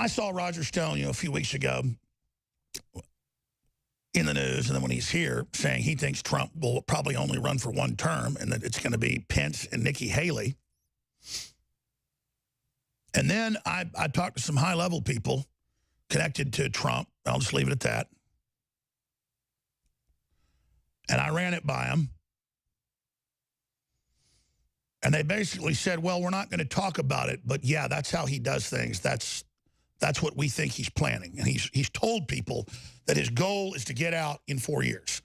I saw Roger Stone, a few weeks ago in the news, and then when he's here saying he thinks Trump will probably only run for one term and that it's going to be Pence and Nikki Haley. And then I talked to some high-level people connected to Trump. I'll just leave it at that. And I ran it by them. And they basically said, well, we're not going to talk about it, but yeah, that's how he does things. That's what we think he's planning. And he's told people that his goal is to get out in 4 years.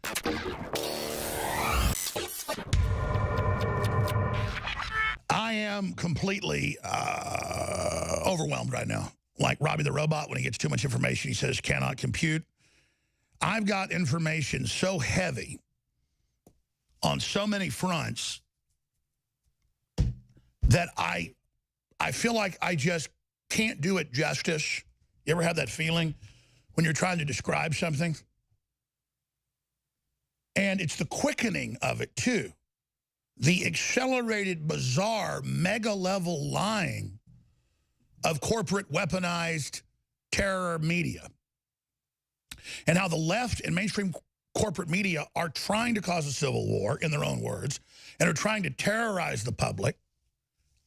I am completely overwhelmed right now. Like Robbie the Robot, when he gets too much information, he says cannot compute. I've got information so heavy on so many fronts that I feel like I just can't do it justice. You ever have that feeling when you're trying to describe something? And it's the quickening of it, too. The accelerated, bizarre, mega-level lying of corporate weaponized terror media. And how the left and mainstream corporate media are trying to cause a civil war, in their own words, and are trying to terrorize the public,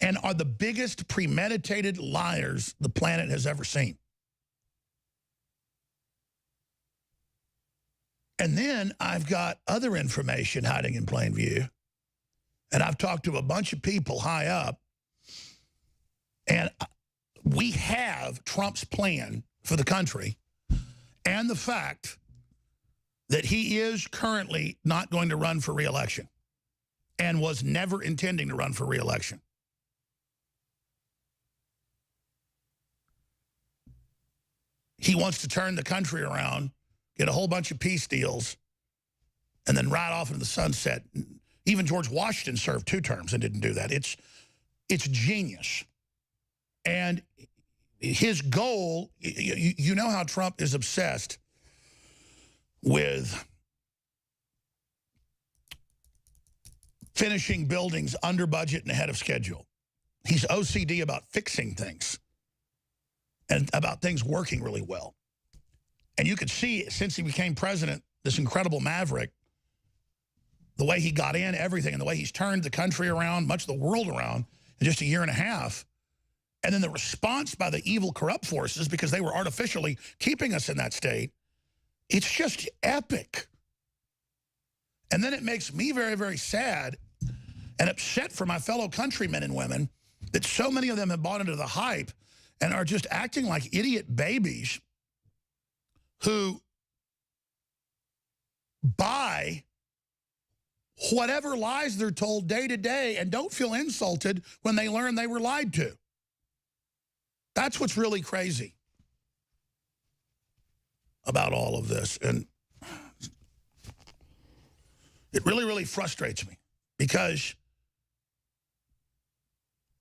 and are the biggest premeditated liars the planet has ever seen. And then I've got other information hiding in plain view. And I've talked to a bunch of people high up. And we have Trump's plan for the country and the fact that he is currently not going to run for re-election and was never intending to run for re-election. He wants to turn the country around, get a whole bunch of peace deals, and then ride off into the sunset. Even George Washington served 2 terms and didn't do that. It's genius. And his goal, you know how Trump is obsessed with finishing buildings under budget and ahead of schedule. He's OCD about fixing things and about things working really well. And you could see, since he became president, this incredible maverick, the way he got in, everything, and the way he's turned the country around, much of the world around, in just a year and a half. And then the response by the evil, corrupt forces, because they were artificially keeping us in that state, it's just epic. And then it makes me very, very sad and upset for my fellow countrymen and women that so many of them have bought into the hype and are just acting like idiot babies who buy whatever lies they're told day to day and don't feel insulted when they learn they were lied to. That's what's really crazy about all of this. And it really, really frustrates me because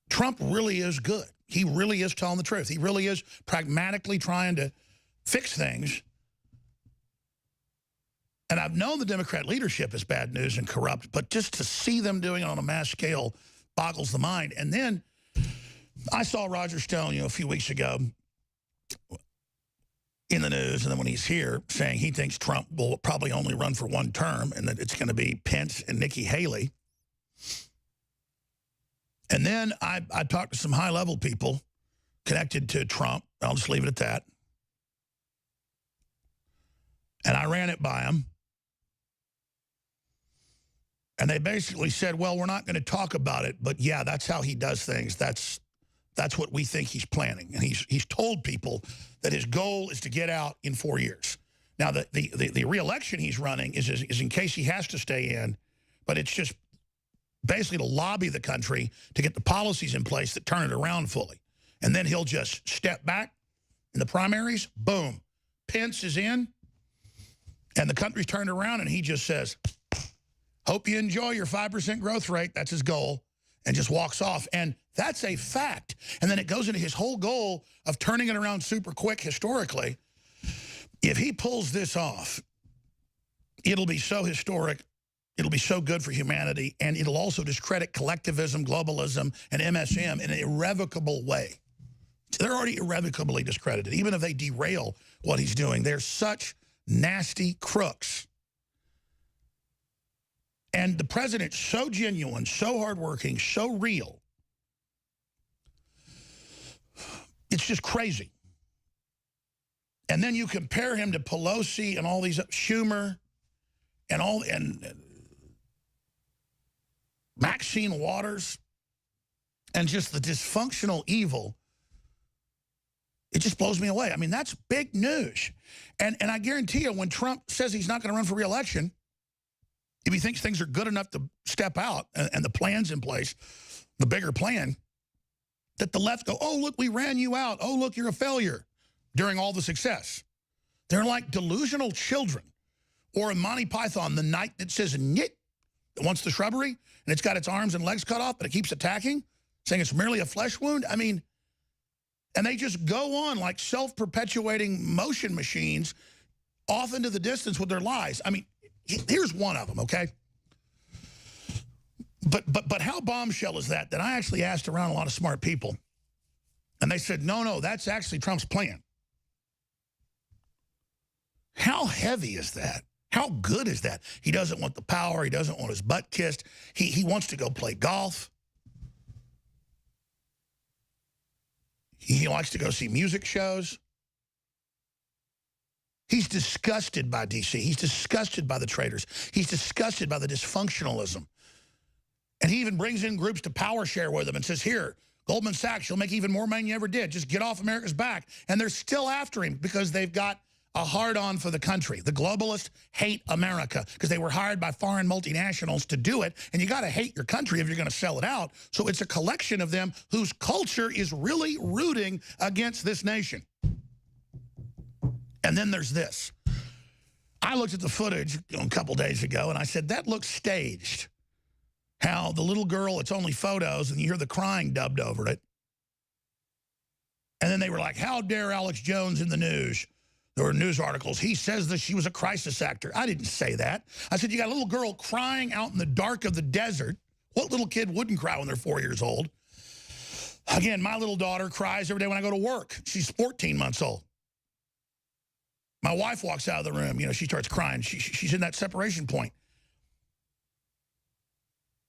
Trump really is good. He really is telling the truth. He really is pragmatically trying to fix things. And I've known the Democrat leadership is bad news and corrupt, but just to see them doing it on a mass scale boggles the mind. And then I saw Roger Stone, a few weeks ago in the news, and then when he's here saying he thinks Trump will probably only run for one term and that it's going to be Pence and Nikki Haley. And then I talked to some high-level people connected to Trump. I'll just leave it at that. And I ran it by them. And they basically said, well, we're not going to talk about it, but yeah, that's how he does things. That's what we think he's planning. And he's told people that his goal is to get out in 4 years. Now, the re-election he's running is in case he has to stay in, but it's just basically to lobby the country to get the policies in place that turn it around fully. And then he'll just step back in the primaries, boom, Pence is in, and the country's turned around, and he just says, hope you enjoy your 5% growth rate. That's his goal, and just walks off. And that's a fact. And then it goes into his whole goal of turning it around super quick historically. If he pulls this off, it'll be so historic. It'll be so good for humanity, and it'll also discredit collectivism, globalism, and MSM in an irrevocable way. They're already irrevocably discredited. Even if they derail what he's doing, they're such nasty crooks. And the president's so genuine, so hardworking, so real. It's just crazy. And then you compare him to Pelosi and all these, Schumer and Maxine Waters, and just the dysfunctional evil. It just blows me away. I mean, that's big news. And I guarantee you, when Trump says he's not going to run for re-election, if he thinks things are good enough to step out and the plan's in place, the bigger plan, that the left go, oh, look, we ran you out. Oh, look, you're a failure during all the success. They're like delusional children. Or in Monty Python, the knight that says, "Nit," that wants the shrubbery, and it's got its arms and legs cut off, but it keeps attacking, saying it's merely a flesh wound. I mean, and they just go on like self-perpetuating motion machines off into the distance with their lies. I mean, here's one of them, okay? But how bombshell is that I actually asked around a lot of smart people, and they said, no, that's actually Trump's plan. How heavy is that? How good is that? He doesn't want the power. He doesn't want his butt kissed. He wants to go play golf. He likes to go see music shows. He's disgusted by D.C. He's disgusted by the traitors. He's disgusted by the dysfunctionalism. And he even brings in groups to power share with them and says, here, Goldman Sachs, you'll make even more money than you ever did. Just get off America's back. And they're still after him because they've got a hard-on for the country. The globalists hate America because they were hired by foreign multinationals to do it, and you got to hate your country if you're going to sell it out. So it's a collection of them whose culture is really rooting against this nation. And then there's this. I looked at the footage a couple days ago, and I said, that looks staged. How the little girl, it's only photos, and you hear the crying dubbed over it. And then they were like, how dare Alex Jones in the news? There were news articles. He says that she was a crisis actor. I didn't say that. I said, you got a little girl crying out in the dark of the desert. What little kid wouldn't cry when they're 4 years old? Again, my little daughter cries every day when I go to work. She's 14 months old. My wife walks out of the room. You know, she starts crying. She's in that separation point.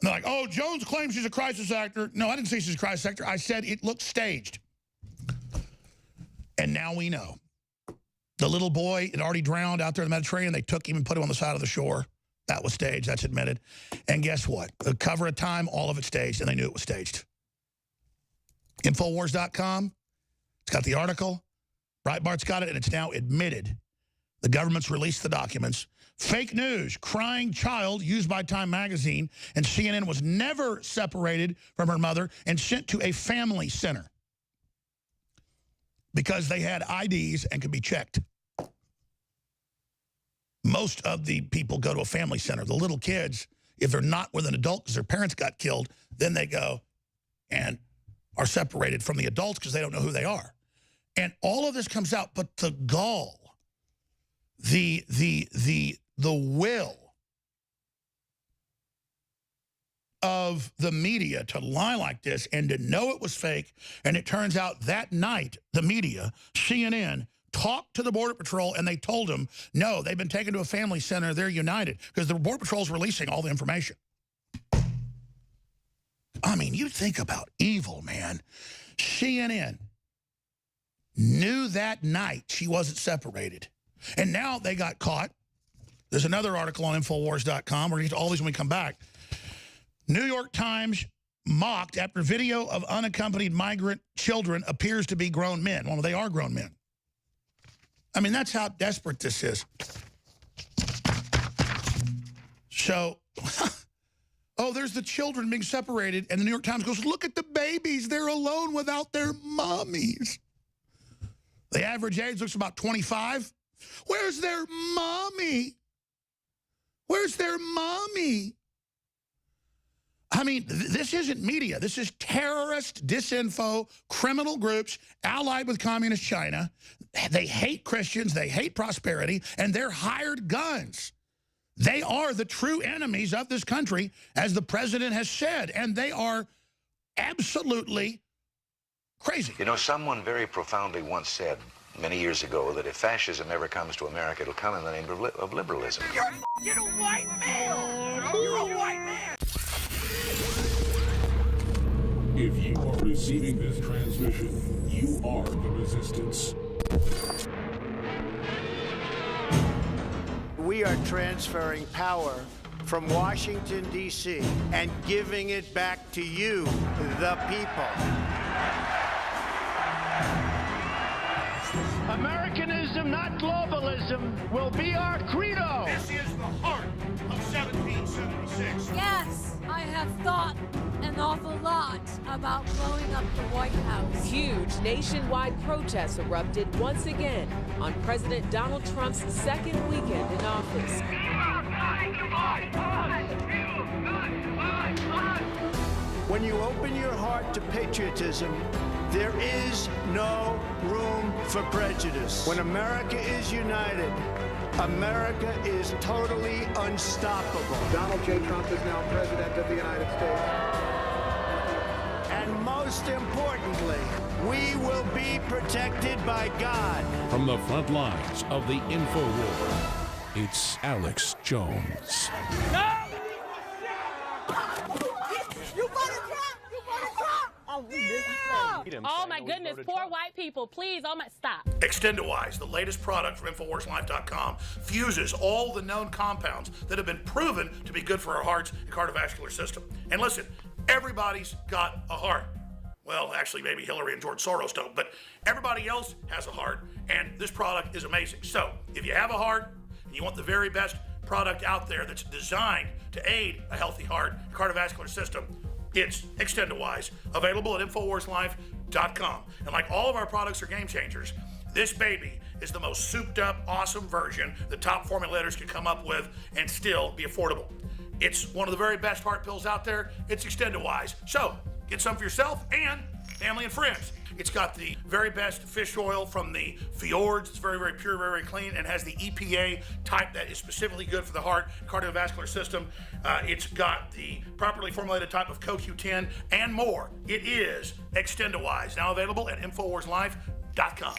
And they're like, oh, Jones claims she's a crisis actor. No, I didn't say she's a crisis actor. I said it looked staged. And now we know. The little boy had already drowned out there in the Mediterranean. They took him and put him on the side of the shore. That was staged. That's admitted. And guess what? The cover of Time, all of it staged, and they knew it was staged. Infowars.com, it's got the article. Breitbart's got it, and it's now admitted. The government's released the documents. Fake news, crying child used by Time magazine, and CNN was never separated from her mother and sent to a family center because they had IDs and could be checked. Most of the people go to a family center. The little kids, if they're not with an adult because their parents got killed, then they go and are separated from the adults because they don't know who they are. And all of this comes out, but the gall, the will of the media to lie like this and to know it was fake. And it turns out that night, the media, CNN, talked to the Border Patrol, and they told them, no, they've been taken to a family center. They're united because the Border Patrol's releasing all the information. I mean, you think about evil, man. CNN knew that night she wasn't separated. And now they got caught. There's another article on Infowars.com. We're going to get to all these when we come back. New York Times mocked after video of unaccompanied migrant children appears to be grown men. Well, they are grown men. I mean, that's how desperate this is. So, oh, there's the children being separated, and the New York Times goes, look at the babies. They're alone without their mommies. The average age looks about 25. Where's their mommy? Where's their mommy? I mean, this isn't media. This is terrorist, disinfo, criminal groups allied with communist China. They hate Christians. They hate prosperity. And they're hired guns. They are the true enemies of this country, as the president has said. And they are absolutely Crazy. You know, someone very profoundly once said many years ago that if fascism ever comes to America, it'll come in the name of liberalism. You're a white man! You're a white man! If you are receiving this transmission, you are the resistance. We are transferring power from Washington, D.C., and giving it back to you, the people. Americanism, not globalism, will be our credo. This is the heart of 1776. Yes, I have thought an awful lot about blowing up the White House. Huge nationwide protests erupted once again on President Donald Trump's second weekend in office. When you open your heart to patriotism, there is no room for prejudice. When America is united, America is totally unstoppable. Donald J. Trump is now President of the United States. And most importantly, we will be protected by God. From the front lines of the info war, it's Alex Jones. No! Oh my goodness, poor white people, please, oh my, stop. Extendawise, the latest product from InfoWarsLife.com, fuses all the known compounds that have been proven to be good for our hearts and cardiovascular system. And listen, everybody's got a heart. Well, actually, maybe Hillary and George Soros don't, but everybody else has a heart, and this product is amazing. So, if you have a heart and you want the very best product out there that's designed to aid a healthy heart and cardiovascular system, it's Extendawise, available at InfoWarsLife.com. And like all of our products are game changers, this baby is the most souped up, awesome version the top formulators can come up with and still be affordable. It's one of the very best heart pills out there. It's Extendawise. So get some for yourself and family and friends. It's got the very best fish oil from the fjords. It's very, very pure, very, very clean, and has the EPA type that is specifically good for the heart, cardiovascular system. It's got the properly formulated type of CoQ10 and more. It is Extendawise, now available at InfoWarsLife.com.